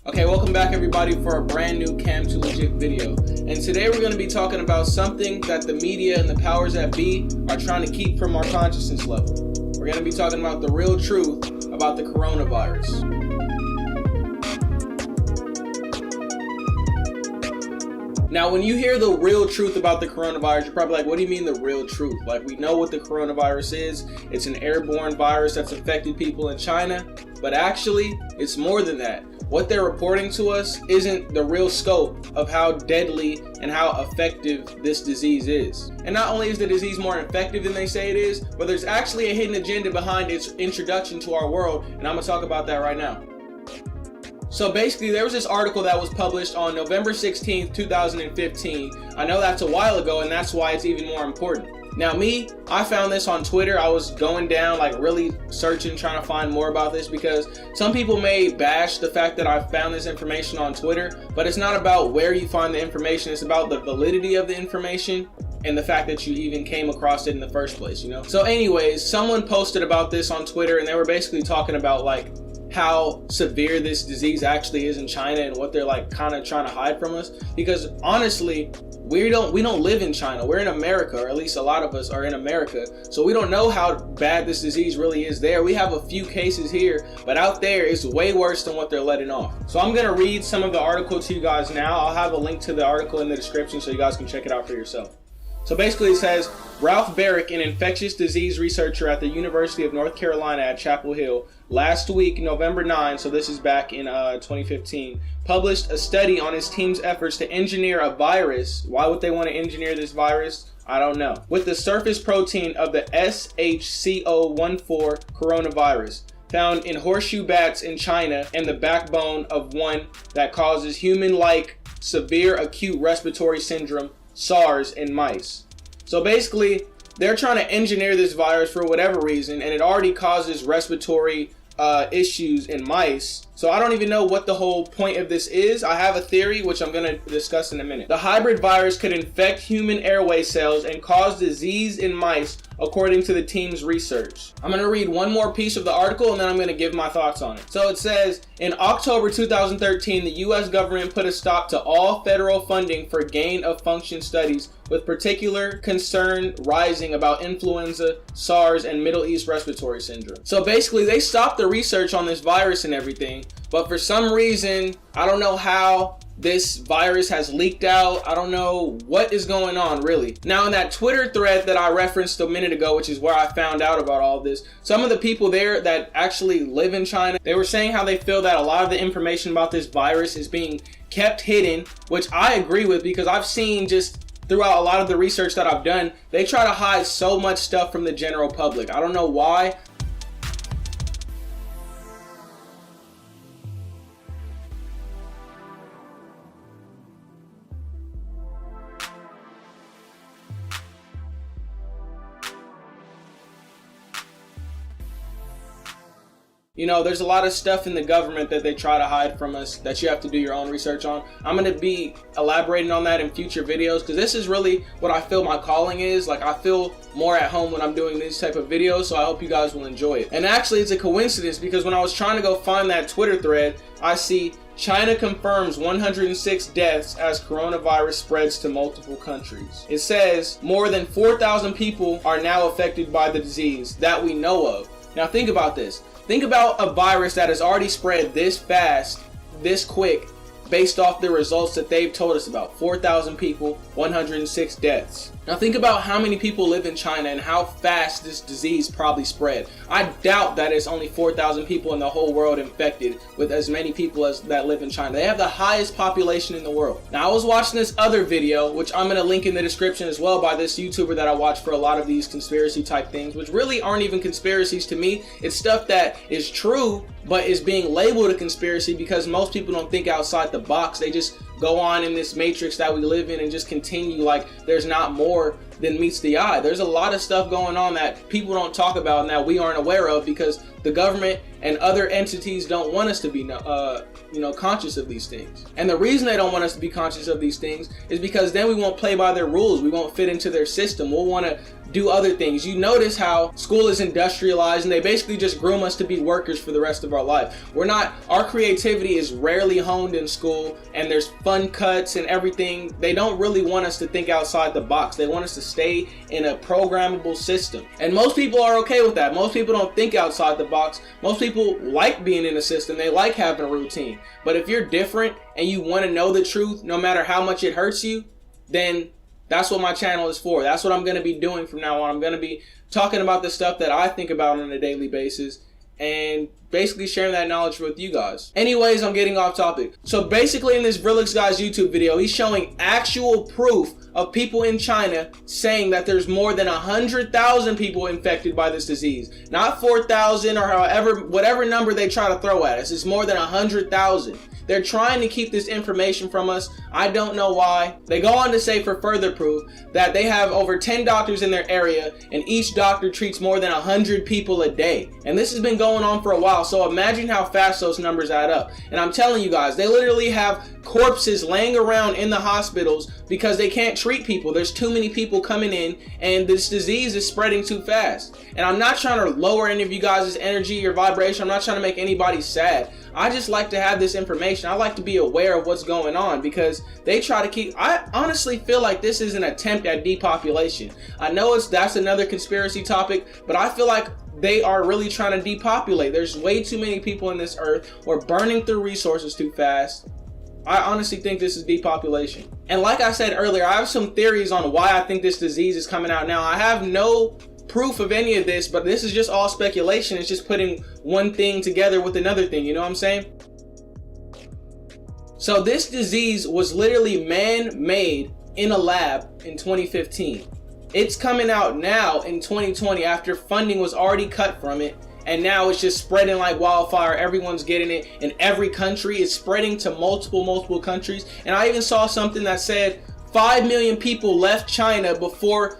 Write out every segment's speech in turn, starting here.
Okay, welcome back everybody for a brand new Cam to Legit video. And today we're going to be talking about something that the media and the powers that be are trying to keep from our consciousness level. We're going to be talking about the real truth about the coronavirus. Now, when you hear the real truth about the coronavirus, you're probably like, what do you mean the real truth? Like, we know what the coronavirus is. It's an airborne virus that's affected people in China, but actually, it's more than that. What they're reporting to us isn't the real scope of how deadly and how effective this disease is. And not only is the disease more effective than they say it is, but there's actually a hidden agenda behind its introduction to our world, and I'm gonna talk about that right now. So basically, there was this article that was published on November 16th, 2015. I know that's a while ago, and that's why it's even more important. Now I found this on Twitter. I was going down, like really searching, trying to find more about this, because some people may bash the fact that I found this information on Twitter, but it's not about where you find the information. It's about the validity of the information and the fact that you even came across it in the first place, you know? So anyways, someone posted about this on Twitter, and they were basically talking about like how severe this disease actually is in China and what they're like kind of trying to hide from us. Because honestly, we don't live in China. We're in America, or at least a lot of us are in America. So we don't know how bad this disease really is there. We have a few cases here, but out there it's way worse than what they're letting off. So I'm gonna read some of the article to you guys now. I'll have a link to the article in the description so you guys can check it out for yourself. So basically it says, Ralph Baric, an infectious disease researcher at the University of North Carolina at Chapel Hill, last week, November 9, so this is back in 2015, published a study on his team's efforts to engineer a virus. Why would they want to engineer this virus? I don't know. With the surface protein of the SHCO14 coronavirus, found in horseshoe bats in China, and the backbone of one that causes human-like severe acute respiratory syndrome, SARS, in mice. So basically, they're trying to engineer this virus for whatever reason, and it already causes respiratory issues in mice. So I don't even know what the whole point of this is. I have a theory, which I'm going to discuss in a minute. The hybrid virus could infect human airway cells and cause disease in mice, according to the team's research. I'm going to read one more piece of the article, and then I'm going to give my thoughts on it. So it says, in October 2013, the US government put a stop to all federal funding for gain-of-function studies, with particular concern rising about influenza, SARS, and Middle East respiratory syndrome. So basically, they stopped the research on this virus and everything, but for some reason, I don't know how this virus has leaked out. I don't know what is going on, really. Now, in that Twitter thread that I referenced a minute ago, which is where I found out about all this, some of the people there that actually live in China, they were saying how they feel that a lot of the information about this virus is being kept hidden, which I agree with, because I've seen just throughout a lot of the research that I've done, they try to hide so much stuff from the general public. I don't know why. You know, there's a lot of stuff in the government that they try to hide from us that you have to do your own research on. I'm going to be elaborating on that in future videos, because this is really what I feel my calling is. Like, I feel more at home when I'm doing these type of videos, so I hope you guys will enjoy it. And actually, it's a coincidence, because when I was trying to go find that Twitter thread, I see China confirms 106 deaths as coronavirus spreads to multiple countries. It says more than 4,000 people are now affected by the disease that we know of. Now think about this. Think about a virus that has already spread this fast, this quick, based off the results that they've told us about. 4,000 people, 106 deaths. Now think about how many people live in China and how fast this disease probably spread. I doubt that it's only 4,000 people in the whole world infected with as many people as that live in China. They have the highest population in the world. Now I was watching this other video, which I'm going to link in the description as well, by this YouTuber that I watch for a lot of these conspiracy type things, which really aren't even conspiracies to me. It's stuff that is true, but is being labeled a conspiracy because most people don't think outside the box. They just go on in this matrix that we live in and just continue like there's not more than meets the eye. There's a lot of stuff going on that people don't talk about and that we aren't aware of because the government and other entities don't want us to be conscious of these things. And the reason they don't want us to be conscious of these things is because then we won't play by their rules. We won't fit into their system. We'll want to do other things. You notice how school is industrialized and they basically just groom us to be workers for the rest of our life. Our creativity is rarely honed in school, and there's fun cuts and everything. They don't really want us to think outside the box. They want us to stay in a programmable system. And most people are okay with that. Most people don't think outside the box. Most people like being in a system. They like having a routine. But if you're different and you want to know the truth, no matter how much it hurts you, then that's what my channel is for. That's what I'm going to be doing from now on. I'm going to be talking about the stuff that I think about on a daily basis and basically sharing that knowledge with you guys. Anyways, I'm getting off topic. So basically in this Vrillix Guy's YouTube video, he's showing actual proof of people in China saying that there's more than 100,000 people infected by this disease. Not 4,000 or whatever number they try to throw at us. It's more than 100,000. They're trying to keep this information from us. I don't know why. They go on to say for further proof that they have over 10 doctors in their area and each doctor treats more than 100 people a day. And this has been going on for a while. So imagine how fast those numbers add up. And I'm telling you guys, they literally have corpses laying around in the hospitals because they can't treat people. There's too many people coming in and this disease is spreading too fast. And I'm not trying to lower any of you guys' energy or vibration. I'm not trying to make anybody sad. I just like to have this information. I like to be aware of what's going on because they try to keep... I honestly feel like this is an attempt at depopulation. I know that's another conspiracy topic, but I feel like they are really trying to depopulate. There's way too many people in this earth. We're burning through resources too fast. I honestly think this is depopulation. And like I said earlier, I have some theories on why I think this disease is coming out now. I have no proof of any of this, but this is just all speculation. It's just putting one thing together with another thing, you know what I'm saying? So this disease was literally man-made in a lab in 2015. It's coming out now in 2020 after funding was already cut from it, and now it's just spreading like wildfire. Everyone's getting it in every country. It's spreading to multiple countries. And I even saw something that said 5 million people left China before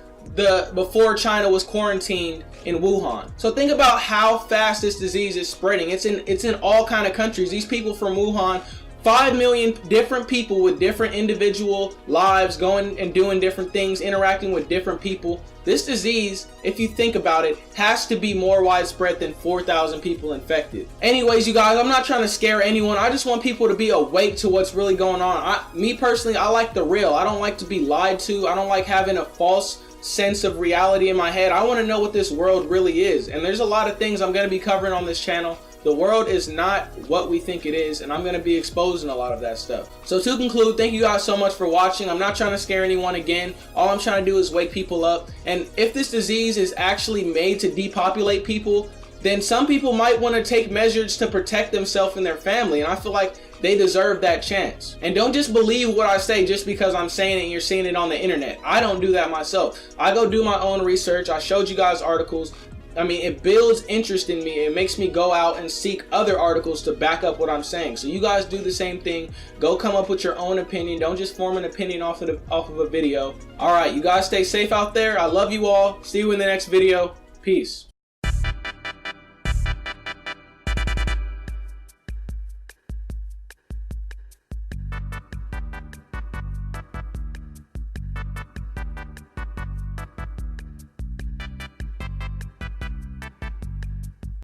China was quarantined in Wuhan. So think about how fast this disease is spreading. It's in all kind of countries. These people from Wuhan, 5 million different people with different individual lives, going and doing different things, interacting with different people. This disease, if you think about it, has to be more widespread than 4,000 people infected. Anyways, you guys, I'm not trying to scare anyone. I just want people to be awake to what's really going on. Me personally, I like the real. I don't like to be lied to. I don't like having a false sense of reality in my head. I want to know what this world really is. And there's a lot of things I'm going to be covering on this channel. The world is not what we think it is, and I'm going to be exposing a lot of that stuff. So to conclude, thank you guys so much for watching. I'm not trying to scare anyone again. All I'm trying to do is wake people up. And if this disease is actually made to depopulate people, then some people might want to take measures to protect themselves and their family. And I feel like they deserve that chance. And don't just believe what I say just because I'm saying it and you're seeing it on the internet. I don't do that myself. I go do my own research. I showed you guys articles. I mean, it builds interest in me. It makes me go out and seek other articles to back up what I'm saying. So you guys do the same thing. Go come up with your own opinion. Don't just form an opinion off of a video. All right, you guys stay safe out there. I love you all. See you in the next video. Peace.